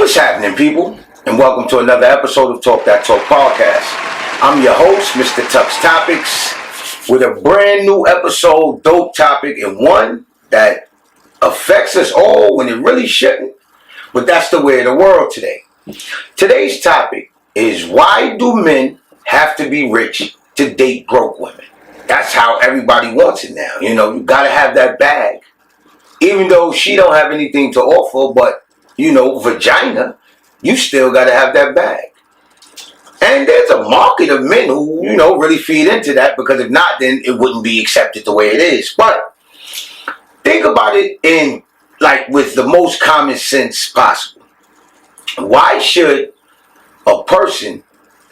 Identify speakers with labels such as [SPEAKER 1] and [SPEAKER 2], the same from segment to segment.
[SPEAKER 1] What's happening, people? And welcome to another episode of Talk That Talk podcast. I'm your host, Mr. Tux Topics, with a brand new episode, dope topic, and one that affects us all when it really shouldn't. But that's the way of the world today. Today's topic is, why do men have to be rich to date broke women? That's how everybody wants it now. You know, you gotta have that bag. Even though she don't have anything to offer but, vagina, you still gotta have that bag. And there's a market of men who, really feed into that, because if not, then it wouldn't be accepted the way it is. But think about it with the most common sense possible. Why should a person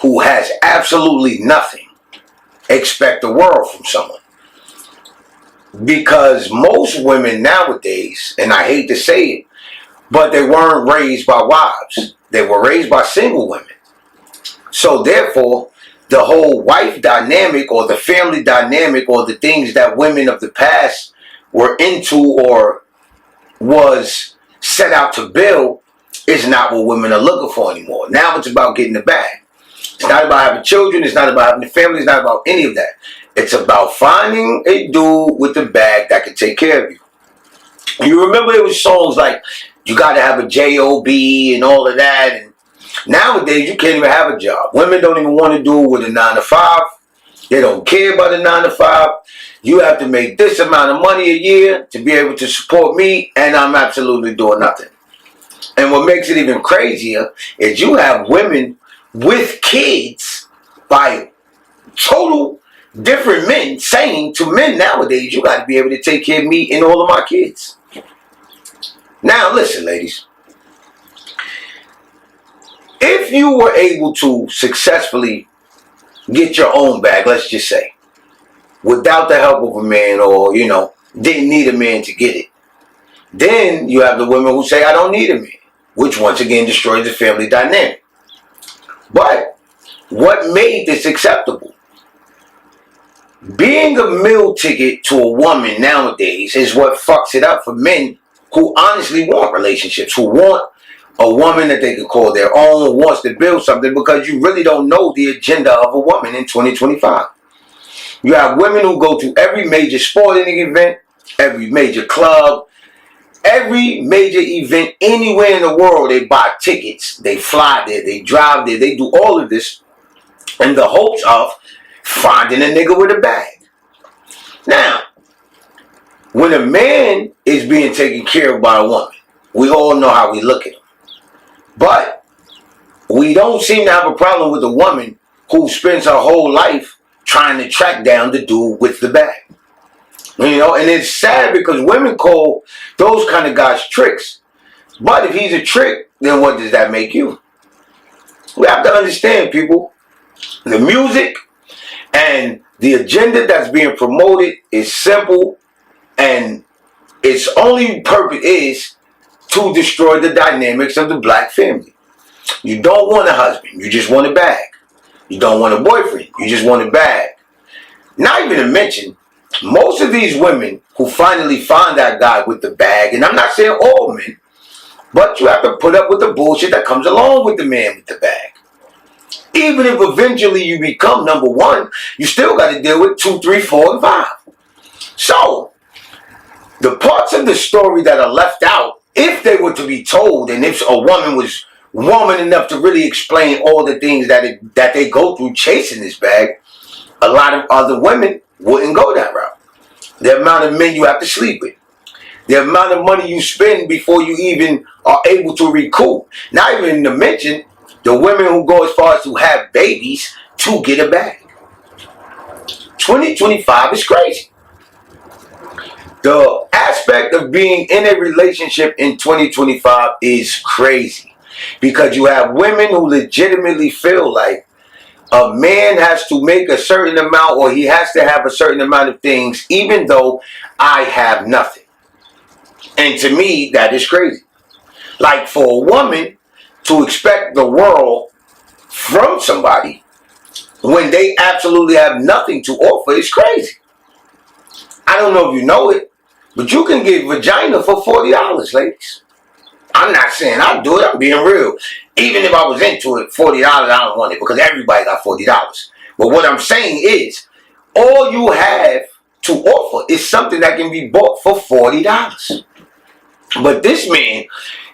[SPEAKER 1] who has absolutely nothing expect the world from someone? Because most women nowadays, and I hate to say it, but they weren't raised by wives. They were raised by single women. So therefore, the whole wife dynamic or the family dynamic or the things that women of the past were into or was set out to build is not what women are looking for anymore. Now it's about getting the bag. It's not about having children. It's not about having a family. It's not about any of that. It's about finding a dude with the bag that can take care of you. You remember there was songs like, you got to have a J.O.B. and all of that. And nowadays, you can't even have a job. Women don't even want to do it with a 9 to 5. They don't care about a 9 to 5. You have to make this amount of money a year to be able to support me, and I'm absolutely doing nothing. And what makes it even crazier is you have women with kids by total different men saying to men nowadays, you got to be able to take care of me and all of my kids. Now listen, ladies. If you were able to successfully get your own bag, let's just say, without the help of a man, or, didn't need a man to get it, then you have the women who say, I don't need a man, which once again destroys the family dynamic. But what made this acceptable? Being a meal ticket to a woman nowadays is what fucks it up for men who honestly want relationships, who want a woman that they can call their own, who wants to build something, because you really don't know the agenda of a woman in 2025. You have women who go to every major sporting event, every major club, every major event anywhere in the world. They buy tickets, they fly there, they drive there, they do all of this in the hopes of finding a nigga with a bag. Now, when a man is being taken care of by a woman, we all know how we look at him. But we don't seem to have a problem with a woman who spends her whole life trying to track down the dude with the bag. And it's sad because women call those kind of guys tricks. But if he's a trick, then what does that make you? We have to understand, people, the music and the agenda that's being promoted is simple, and its only purpose is to destroy the dynamics of the black family. You don't want a husband, you just want a bag. You don't want a boyfriend, you just want a bag. Not even to mention, most of these women who finally find that guy with the bag, and I'm not saying all men, but you have to put up with the bullshit that comes along with the man with the bag. Even if eventually you become number one, you still got to deal with 2, 3, 4, and 5. So, the parts of the story that are left out, if they were to be told, and if a woman was woman enough to really explain all the things that they go through chasing this bag, a lot of other women wouldn't go that route. The amount of men you have to sleep with, the amount of money you spend before you even are able to recoup. Not even to mention the women who go as far as to have babies to get a bag. 2025 is crazy. The aspect of being in a relationship in 2025 is crazy, because you have women who legitimately feel like a man has to make a certain amount, or he has to have a certain amount of things, even though I have nothing. And to me, that is crazy. Like, for a woman to expect the world from somebody when they absolutely have nothing to offer is crazy. I don't know if you know it, but you can get vagina for $40, ladies. I'm not saying I'll do it. I'm being real. Even if I was into it, $40, I don't want it because everybody got $40. But what I'm saying is, all you have to offer is something that can be bought for $40. But this man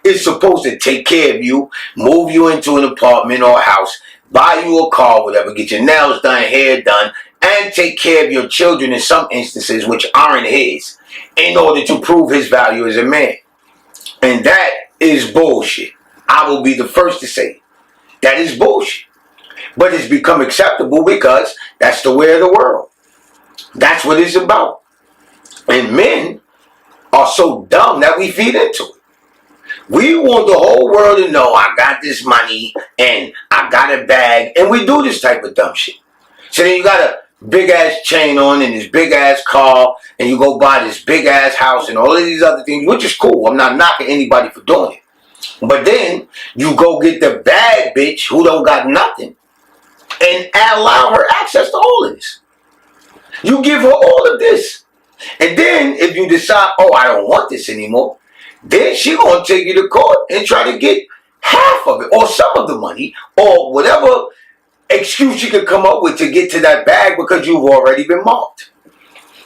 [SPEAKER 1] is supposed to take care of you, move you into an apartment or a house, buy you a car, whatever, get your nails done, hair done, and take care of your children in some instances, which aren't his, in order to prove his value as a man. And that is bullshit. I will be the first to say that is bullshit. But it's become acceptable because that's the way of the world. That's what it's about. And men are so dumb that we feed into it. We want the whole world to know I got this money and I got a bag, and we do this type of dumb shit. So then you got a big ass chain on and this big ass car, and you go buy this big ass house and all of these other things, which is cool. I'm not knocking anybody for doing it. But then you go get the bad bitch who don't got nothing and allow her access to all of this. You give her all of this. And then if you decide, oh, I don't want this anymore, then she gonna take you to court and try to get half of it or some of the money or whatever excuse you could come up with to get to that bag because you've already been marked.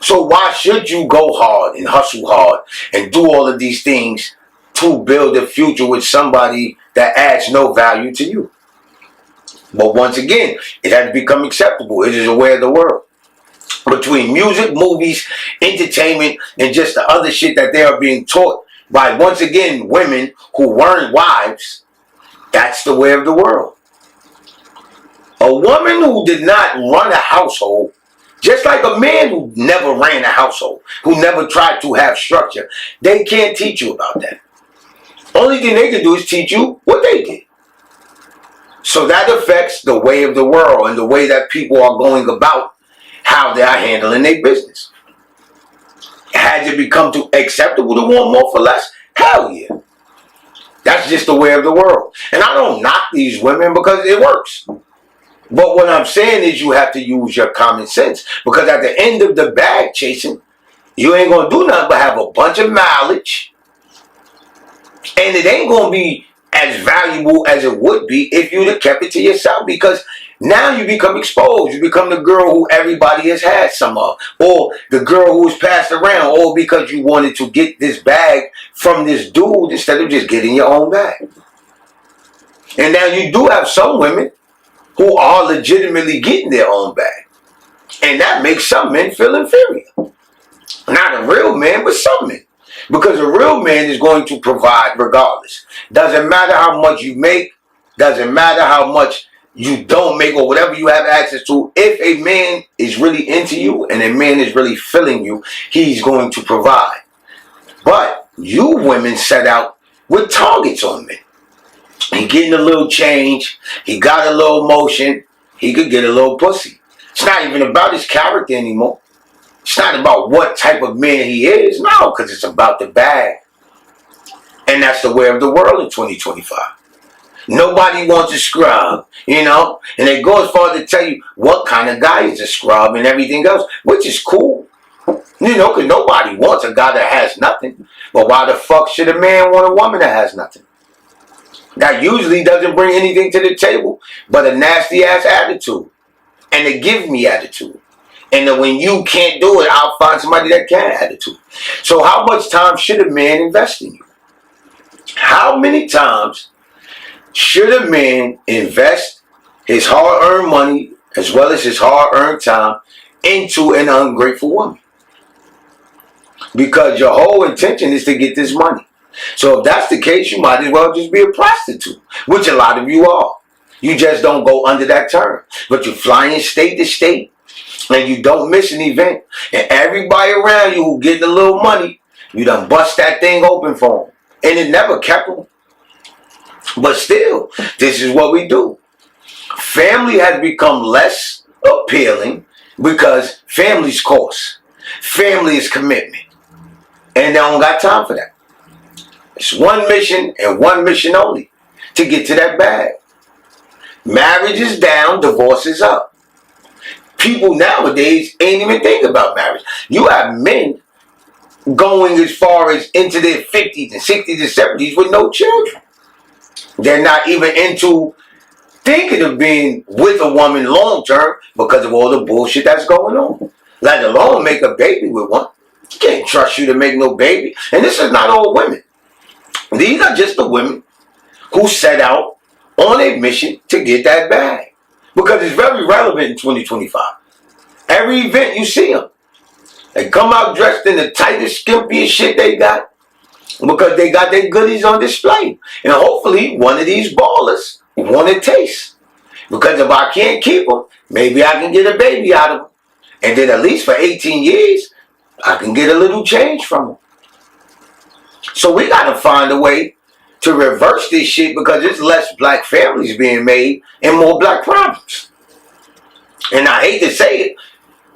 [SPEAKER 1] So why should you go hard and hustle hard and do all of these things to build a future with somebody that adds no value to you? But once again, it has become acceptable. It is a way of the world. Between music, movies, entertainment, and just the other shit that they are being taught by, once again, women who weren't wives, that's the way of the world. A woman who did not run a household, just like a man who never ran a household, who never tried to have structure, they can't teach you about that. Only thing they can do is teach you what they did. So that affects the way of the world and the way that people are going about how they are handling their business. Has it become too acceptable to want more for less? Hell yeah. That's just the way of the world. And I don't knock these women because it works. But what I'm saying is you have to use your common sense. Because at the end of the bag chasing, you ain't going to do nothing but have a bunch of mileage. And it ain't going to be as valuable as it would be if you'd have kept it to yourself. Because now you become exposed. You become the girl who everybody has had some of. Or the girl who was passed around. All because you wanted to get this bag from this dude instead of just getting your own bag. And now you do have some women who are legitimately getting their own bag. And that makes some men feel inferior. Not a real man, but some men. Because a real man is going to provide regardless. Doesn't matter how much you make. Doesn't matter how much you don't make or whatever you have access to. If a man is really into you and a man is really feeling you, he's going to provide. But you women set out with targets on men. He getting a little change. He got a little motion. He could get a little pussy. It's not even about his character anymore. It's not about what type of man he is. No, because it's about the bag. And that's the way of the world in 2025. Nobody wants a scrub, you know? And they go as far to tell you what kind of guy is a scrub and everything else, which is cool. You know, because nobody wants a guy that has nothing. But why the fuck should a man want a woman that has nothing? That usually doesn't bring anything to the table but a nasty ass attitude and a give me attitude. And then when you can't do it, I'll find somebody that can attitude. So how much time should a man invest in you? How many times should a man invest his hard-earned money as well as his hard-earned time into an ungrateful woman? Because your whole intention is to get this money. So if that's the case, you might as well just be a prostitute, which a lot of you are. You just don't go under that term. But you're flying state to state, and you don't miss an event. And everybody around you who getting a little money, you done bust that thing open for them. And it never kept them. But still, this is what we do. Family has become less appealing because family's cost. Family is commitment. And they don't got time for that. It's one mission and one mission only, to get to that bag. Marriage is down, divorce is up. People nowadays ain't even think about marriage. You have men going as far as into their 50s and 60s and 70s with no children. They're not even into thinking of being with a woman long term because of all the bullshit that's going on. Let alone make a baby with one. Can't trust you to make no baby. And this is not all women. These are just the women who set out on a mission to get that bag. Because it's very relevant in 2025. Every event you see them. They come out dressed in the tightest, skimpiest shit they got. Because they got their goodies on display. And hopefully one of these ballers want to taste. Because if I can't keep them, maybe I can get a baby out of them. And then at least for 18 years, I can get a little change from them. So we got to find a way to reverse this shit because there's less black families being made and more black problems. And I hate to say it,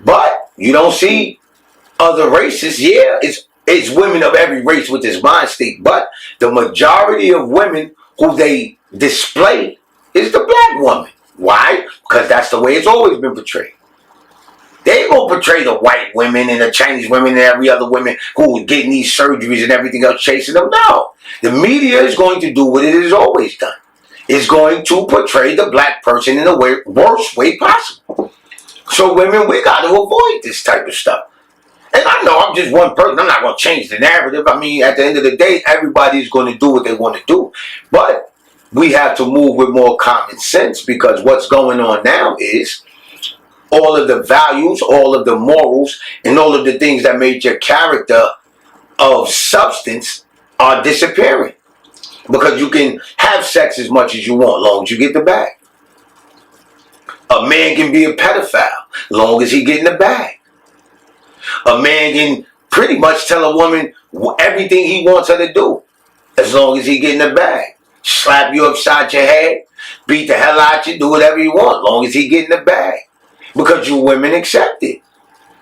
[SPEAKER 1] but you don't see other races. Yeah, it's women of every race with this mind state, but the majority of women who they display is the black woman. Why? Because that's the way it's always been portrayed. They ain't gonna portray the white women and the Chinese women and every other women who are getting these surgeries and everything else chasing them. No. The media is going to do what it has always done. It's going to portray the black person in the worst way possible. So women, we got to avoid this type of stuff. And I know I'm just one person. I'm not going to change the narrative. I mean, at the end of the day, everybody's going to do what they want to do. But we have to move with more common sense because what's going on now is all of the values, all of the morals, and all of the things that made your character of substance are disappearing. Because you can have sex as much as you want, long as you get the bag. A man can be a pedophile, long as he get in the bag. A man can pretty much tell a woman everything he wants her to do, as long as he get in the bag. Slap you upside your head, beat the hell out you, do whatever you want, long as he get in the bag. Because you women accept it.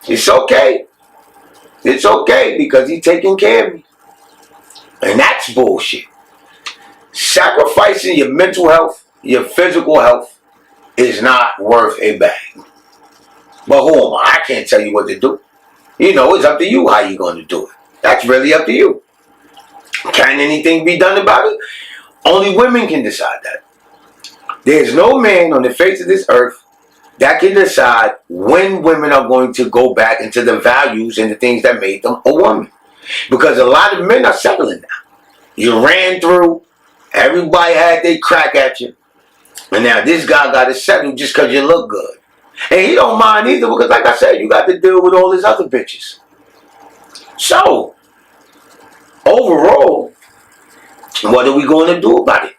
[SPEAKER 1] It's okay. It's okay because he's taking care of me. And that's bullshit. Sacrificing your mental health, your physical health is not worth a bag. But who am I? I can't tell you what to do. You know, it's up to you how you're going to do it. That's really up to you. Can anything be done about it? Only women can decide that. There's no man on the face of this earth that can decide when women are going to go back into the values and the things that made them a woman. Because a lot of men are settling now. You ran through, everybody had their crack at you, and now this guy got to settle just because you look good. And he don't mind either because, like I said, you got to deal with all his other bitches. So, overall, what are we going to do about it?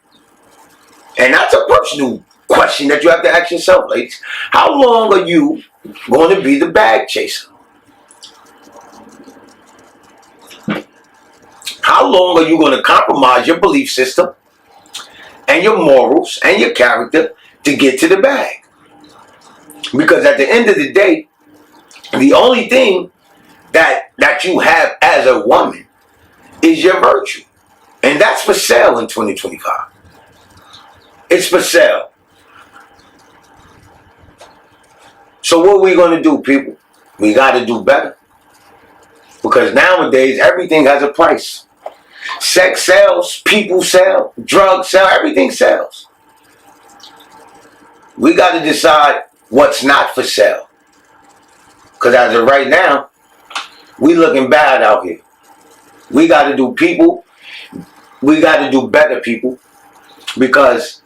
[SPEAKER 1] And that's a personal question that you have to ask yourself, ladies. How long are you going to be the bag chaser? How long are you going to compromise your belief system and your morals and your character to get to the bag? Because at the end of the day, the only thing that you have as a woman is your virtue. And that's for sale in 2025. It's for sale. So what are we going to do, people? We got to do better. Because nowadays, everything has a price. Sex sells, people sell, drugs sell, everything sells. We got to decide what's not for sale. Because as of right now, we looking bad out here. We got to do people. We got to do better, people. Because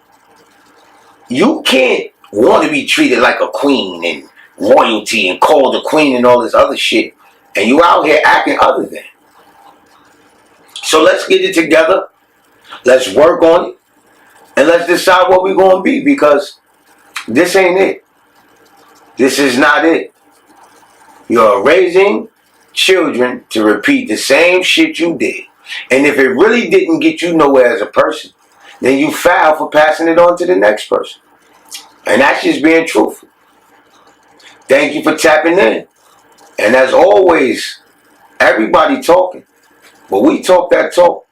[SPEAKER 1] you can't want to be treated like a queen and royalty and called the queen and all this other shit, and you out here acting other than. So let's get it together. Let's work on it. And let's decide what we're going to be, because this ain't it. This is not it. You're raising children to repeat the same shit you did. And if it really didn't get you nowhere as a person, then you foul for passing it on to the next person. And that's just being truthful. Thank you for tapping in. And as always, everybody talking. But we talk that talk.